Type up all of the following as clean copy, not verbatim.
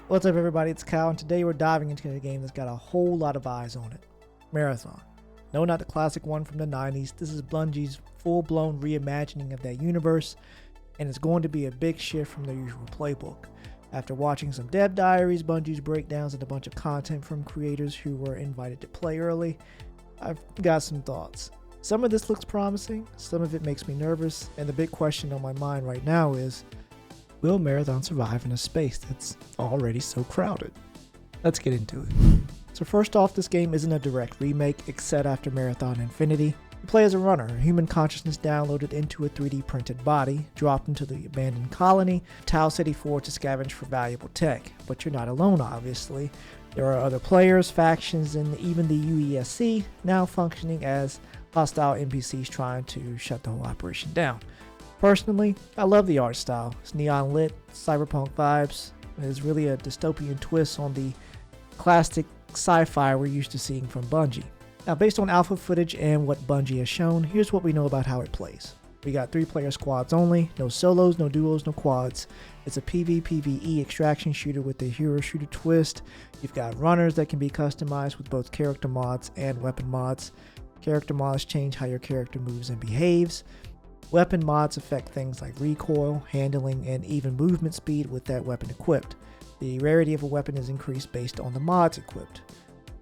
What's up everybody, it's Kyle, and today we're diving into a game that's got a whole lot of eyes on it. Marathon. No, not the classic one from the 90s, this is Bungie's full-blown reimagining of that universe, and it's going to be a big shift from their usual playbook. After watching some dev diaries, Bungie's breakdowns, and a bunch of content from creators who were invited to play early, I've got some thoughts. Some of this looks promising, some of it makes me nervous, and the big question on my mind right now is, will Marathon survive in a space that's already so crowded? Let's get into it. So first off, this game isn't a direct remake, it's set after Marathon Infinity. You play as a runner, human consciousness downloaded into a 3D printed body, dropped into the abandoned colony, Tau City 4 to scavenge for valuable tech. But you're not alone, obviously. There are other players, factions, and even the UESC now functioning as hostile NPCs trying to shut the whole operation down. Personally, I love the art style. It's neon lit, cyberpunk vibes. It's really a dystopian twist on the classic sci-fi we're used to seeing from Bungie. Now, based on alpha footage and what Bungie has shown, here's what we know about how it plays. We got 3-player squads only, no solos, no duos, no quads. It's a PvPvE extraction shooter with a hero shooter twist. You've got runners that can be customized with both character mods and weapon mods. Character mods change how your character moves and behaves. Weapon mods affect things like recoil, handling, and even movement speed with that weapon equipped. The rarity of a weapon is increased based on the mods equipped.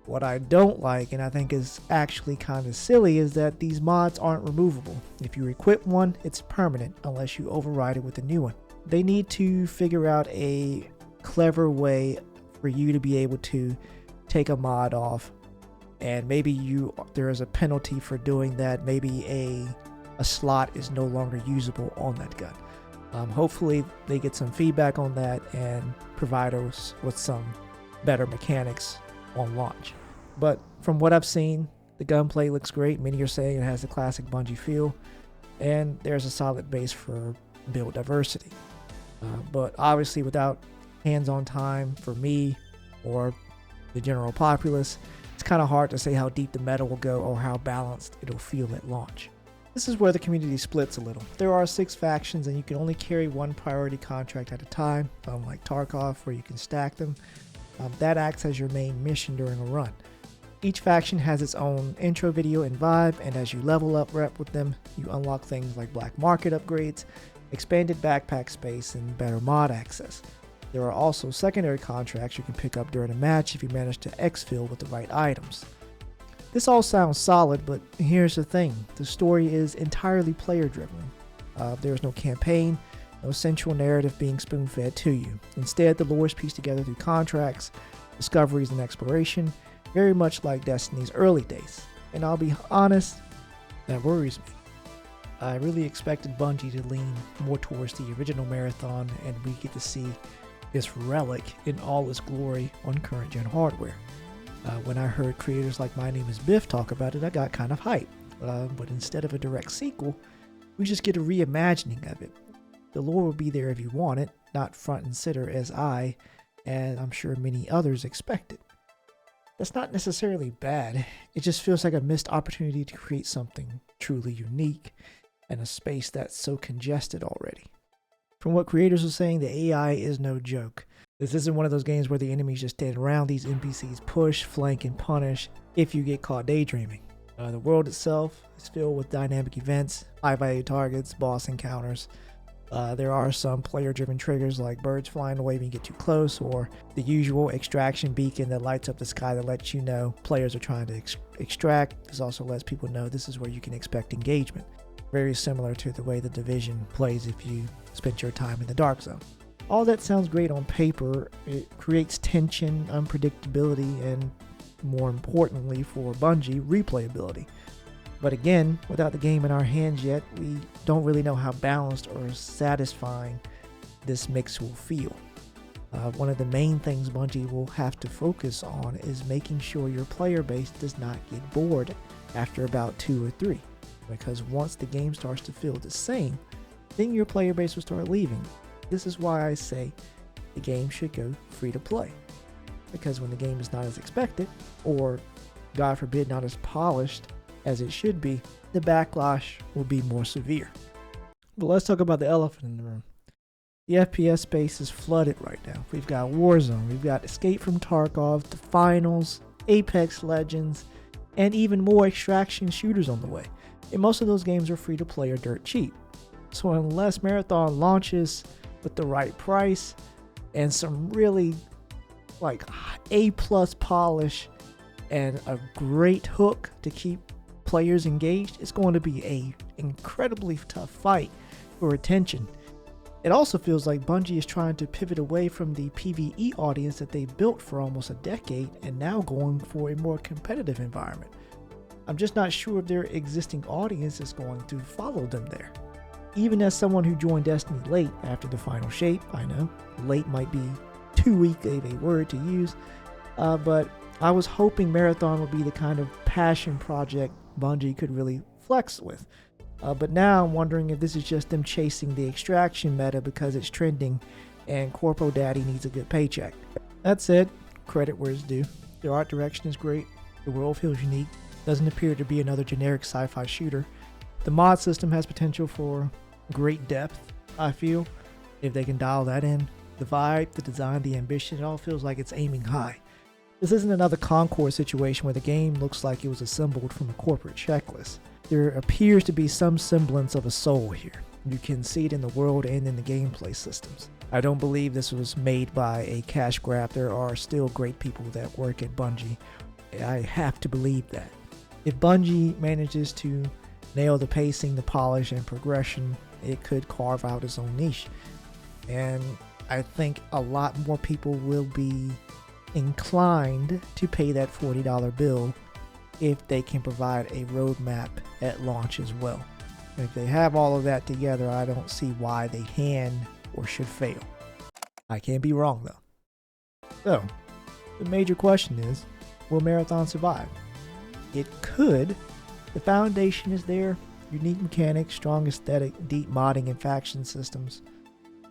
What I don't like, and I think is actually kind of silly, is that these mods aren't removable. If you equip one, it's permanent unless you override it with a new one. They need to figure out a clever way for you to be able to take a mod off, and maybe there is a penalty for doing that. Maybe a slot is no longer usable on that gun. Hopefully they get some feedback on that and provide us with some better mechanics on launch. But from what I've seen, the gunplay looks great. Many are saying it has a classic Bungie feel, and there's a solid base for build diversity. But obviously without hands-on time for me or the general populace, it's kind of hard to say how deep the meta will go or how balanced it'll feel at launch. This is where the community splits a little. There are 6 factions and you can only carry one priority contract at a time, unlike Tarkov where you can stack them. That acts as your main mission during a run. Each faction has its own intro video and vibe, and as you level up rep with them, you unlock things like black market upgrades, expanded backpack space, and better mod access. There are also secondary contracts you can pick up during a match if you manage to exfil with the right items. This all sounds solid, but here's the thing. The story is entirely player-driven. There's no campaign, no central narrative being spoon-fed to you. Instead, the lore is pieced together through contracts, discoveries, and exploration, very much like Destiny's early days. And I'll be honest, that worries me. I really expected Bungie to lean more towards the original Marathon, and we get to see this relic in all its glory on current-gen hardware. When I heard creators like My Name is Biff talk about it, I got kind of hyped. But instead of a direct sequel, we just get a reimagining of it. The lore will be there if you want it, not front and center as I, and I'm sure many others, expected. That's not necessarily bad, it just feels like a missed opportunity to create something truly unique in a space that's so congested already. From what creators are saying, the AI is no joke. This isn't one of those games where the enemies just stand around. These NPCs push, flank, and punish if you get caught daydreaming. The world itself is filled with dynamic events, high-value targets, boss encounters. There are some player-driven triggers like birds flying away when you get too close, or the usual extraction beacon that lights up the sky that lets you know players are trying to extract. This also lets people know this is where you can expect engagement. Very similar to the way the Division plays if you spend your time in the dark zone. All that sounds great on paper. It creates tension, unpredictability, and more importantly for Bungie, replayability. But again, without the game in our hands yet, we don't really know how balanced or satisfying this mix will feel. One of the main things Bungie will have to focus on is making sure your player base does not get bored after about 2 or 3. Because once the game starts to feel the same, then your player base will start leaving. This is why I say the game should go free to play. Because when the game is not as expected, or God forbid not as polished as it should be, the backlash will be more severe. But let's talk about the elephant in the room. The FPS space is flooded right now. We've got Warzone, we've got Escape from Tarkov, The Finals, Apex Legends, and even more extraction shooters on the way. And most of those games are free to play or dirt cheap. So unless Marathon launches with the right price and some really like A+ polish and a great hook to keep players engaged, it's going to be a incredibly tough fight for attention. It also feels like Bungie is trying to pivot away from the PvE audience that they built for almost a decade and now going for a more competitive environment. I'm just not sure if their existing audience is going to follow them there. Even as someone who joined Destiny late after the final shape, I know late might be too weak of a word to use, but I was hoping Marathon would be the kind of passion project Bungie could really flex with. But now I'm wondering if this is just them chasing the extraction meta because it's trending and Corpo Daddy needs a good paycheck. That said, credit where it's due. Their art direction is great, the world feels unique, doesn't appear to be another generic sci-fi shooter. The mod system has potential for great depth, I feel, if they can dial that in. The vibe, the design, the ambition, it all feels like it's aiming high. This isn't another Concord situation where the game looks like it was assembled from a corporate checklist. There appears to be some semblance of a soul here. You can see it in the world and in the gameplay systems. I don't believe this was made by a cash grab. There are still great people that work at Bungie. I have to believe that. If Bungie manages to nail the pacing, the polish, and progression, it could carve out its own niche. And I think a lot more people will be inclined to pay that $40 bill if they can provide a roadmap at launch as well. If they have all of that together, I don't see why they can or should fail. I can't be wrong though. So, the major question is, will Marathon survive? It could. The foundation is there, unique mechanics, strong aesthetic, deep modding and faction systems.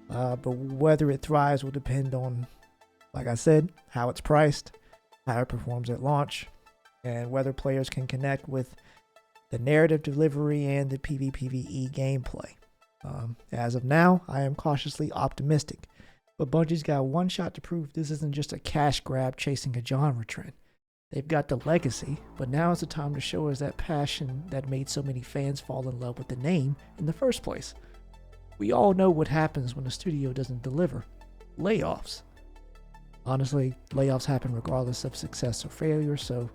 But whether it thrives will depend on, like I said, how it's priced, how it performs at launch, and whether players can connect with the narrative delivery and the PvPvE gameplay. As of now, I am cautiously optimistic, but Bungie's got one shot to prove this isn't just a cash grab chasing a genre trend. They've got the legacy, but now is the time to show us that passion that made so many fans fall in love with the name in the first place. We all know what happens when a studio doesn't deliver. Layoffs. Honestly, layoffs happen regardless of success or failure, so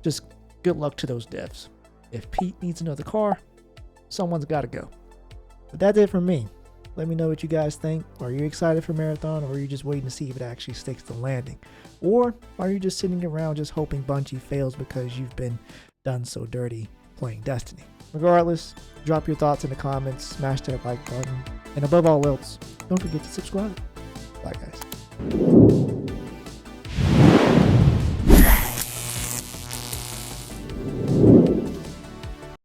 just good luck to those devs. If Pete needs another car, someone's got to go. But that's it from me. Let me know what you guys think. Are you excited for Marathon, or are you just waiting to see if it actually sticks the landing? Or are you just sitting around just hoping Bungie fails because you've been done so dirty playing Destiny? Regardless, drop your thoughts in the comments, smash that like button, and above all else, don't forget to subscribe. Bye guys.